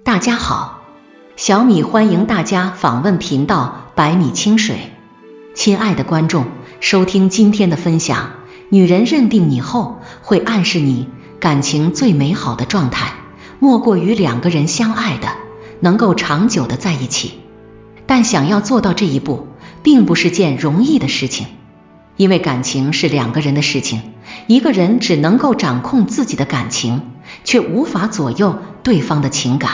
大家好，小米欢迎大家访问频道百米清水。亲爱的观众，收听今天的分享，女人认定你后，会暗示你感情最美好的状态，莫过于两个人相爱的，能够长久的在一起。但想要做到这一步，并不是件容易的事情，因为感情是两个人的事情，一个人只能够掌控自己的感情，却无法左右对方的情感。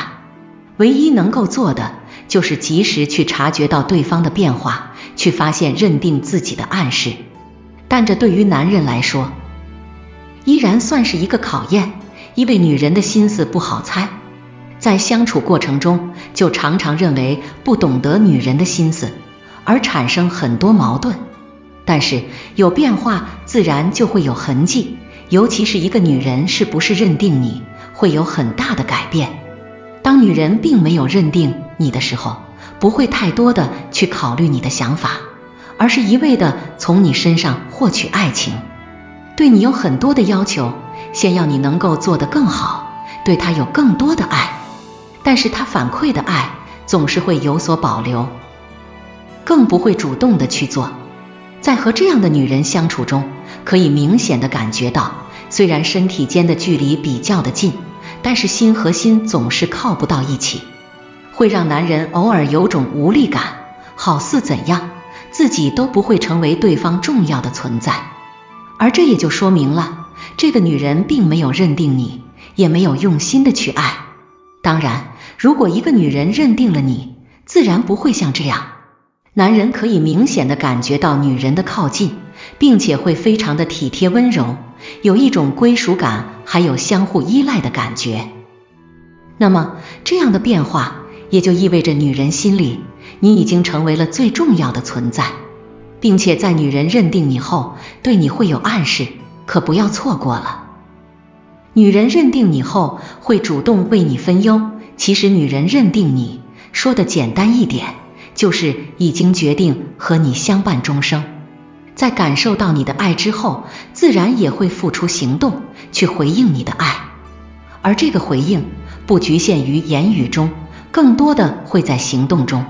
唯一能够做的，就是及时去察觉到对方的变化，去发现认定自己的暗示。但这对于男人来说，依然算是一个考验，因为女人的心思不好猜，在相处过程中，就常常认为不懂得女人的心思，而产生很多矛盾。但是有变化，自然就会有痕迹，尤其是一个女人是不是认定你，会有很大的改变。当女人并没有认定你的时候，不会太多的去考虑你的想法，而是一味的从你身上获取爱情，对你有很多的要求，先要你能够做得更好，对她有更多的爱，但是她反馈的爱总是会有所保留，更不会主动的去做。在和这样的女人相处中，可以明显的感觉到，虽然身体间的距离比较的近，但是心和心总是靠不到一起，会让男人偶尔有种无力感，好似怎样自己都不会成为对方重要的存在。而这也就说明了，这个女人并没有认定你，也没有用心的去爱。当然，如果一个女人认定了你，自然不会像这样。男人可以明显的感觉到女人的靠近，并且会非常的体贴温柔，有一种归属感，还有相互依赖的感觉。那么这样的变化，也就意味着女人心里，你已经成为了最重要的存在，并且在女人认定你后，对你会有暗示，可不要错过了。女人认定你后，会主动为你分忧，其实女人认定你，说的简单一点，就是已经决定和你相伴终生。在感受到你的爱之后，自然也会付出行动去回应你的爱，而这个回应不局限于言语中，更多的会在行动中。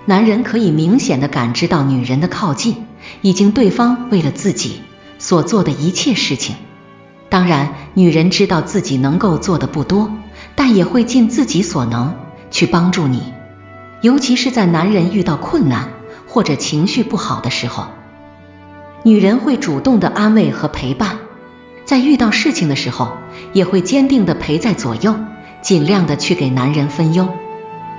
男人可以明显的感知到女人的靠近，已经对方为了自己所做的一切事情。当然，女人知道自己能够做的不多，但也会尽自己所能去帮助你，尤其是在男人遇到困难或者情绪不好的时候，女人会主动的安慰和陪伴，在遇到事情的时候，也会坚定的陪在左右，尽量的去给男人分忧。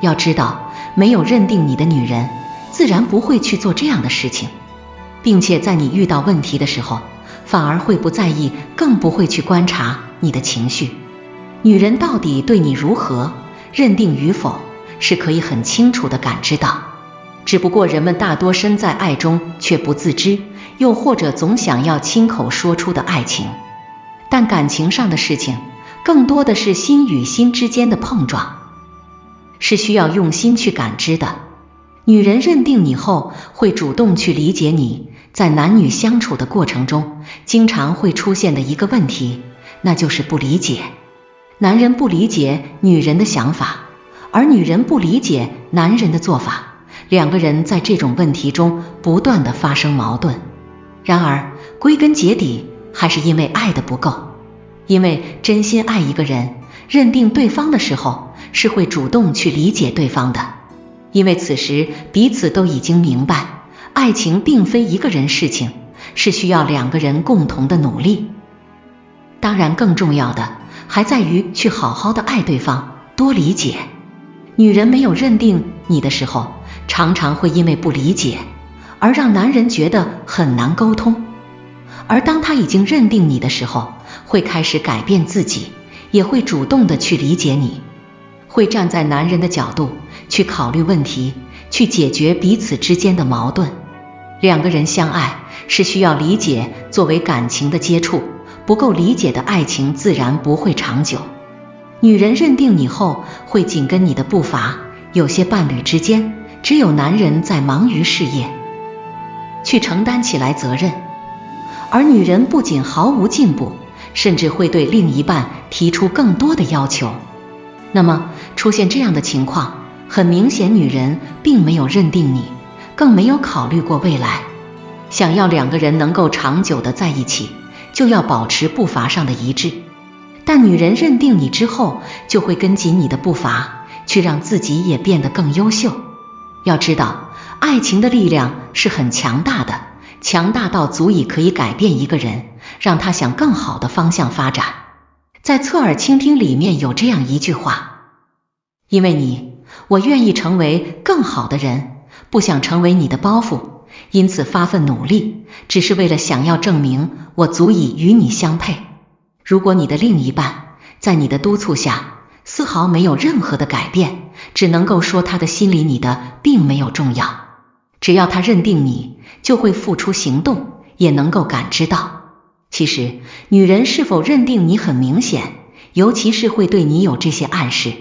要知道，没有认定你的女人，自然不会去做这样的事情，并且在你遇到问题的时候，反而会不在意，更不会去观察你的情绪。女人到底对你如何，认定与否，是可以很清楚地感知到，只不过人们大多身在爱中却不自知，又或者总想要亲口说出的爱情。但感情上的事情，更多的是心与心之间的碰撞，是需要用心去感知的。女人认定你后，会主动去理解你。在男女相处的过程中，经常会出现的一个问题，那就是不理解。男人不理解女人的想法，而女人不理解男人的做法，两个人在这种问题中不断的发生矛盾。然而归根结底，还是因为爱的不够。因为真心爱一个人，认定对方的时候，是会主动去理解对方的，因为此时彼此都已经明白，爱情并非一个人事情，是需要两个人共同的努力。当然更重要的还在于去好好的爱对方，多理解。女人没有认定你的时候，常常会因为不理解而让男人觉得很难沟通，而当他已经认定你的时候，会开始改变自己，也会主动的去理解你，会站在男人的角度去考虑问题，去解决彼此之间的矛盾。两个人相爱是需要理解作为感情的接触，不够理解的爱情自然不会长久。女人认定你后，会紧跟你的步伐，有些伴侣之间，只有男人在忙于事业，去承担起来责任，而女人不仅毫无进步，甚至会对另一半提出更多的要求。那么出现这样的情况，很明显女人并没有认定你，更没有考虑过未来。想要两个人能够长久的在一起，就要保持步伐上的一致。但女人认定你之后，就会跟紧你的步伐，去让自己也变得更优秀。要知道，爱情的力量是很强大的，强大到足以可以改变一个人，让他向更好的方向发展。在侧耳倾听里面有这样一句话：因为你，我愿意成为更好的人，不想成为你的包袱，因此发奋努力，只是为了想要证明我足以与你相配。如果你的另一半在你的督促下丝毫没有任何的改变，只能够说他的心里你的并没有重要。只要他认定你，就会付出行动，也能够感知到。其实女人是否认定你很明显，尤其是会对你有这些暗示，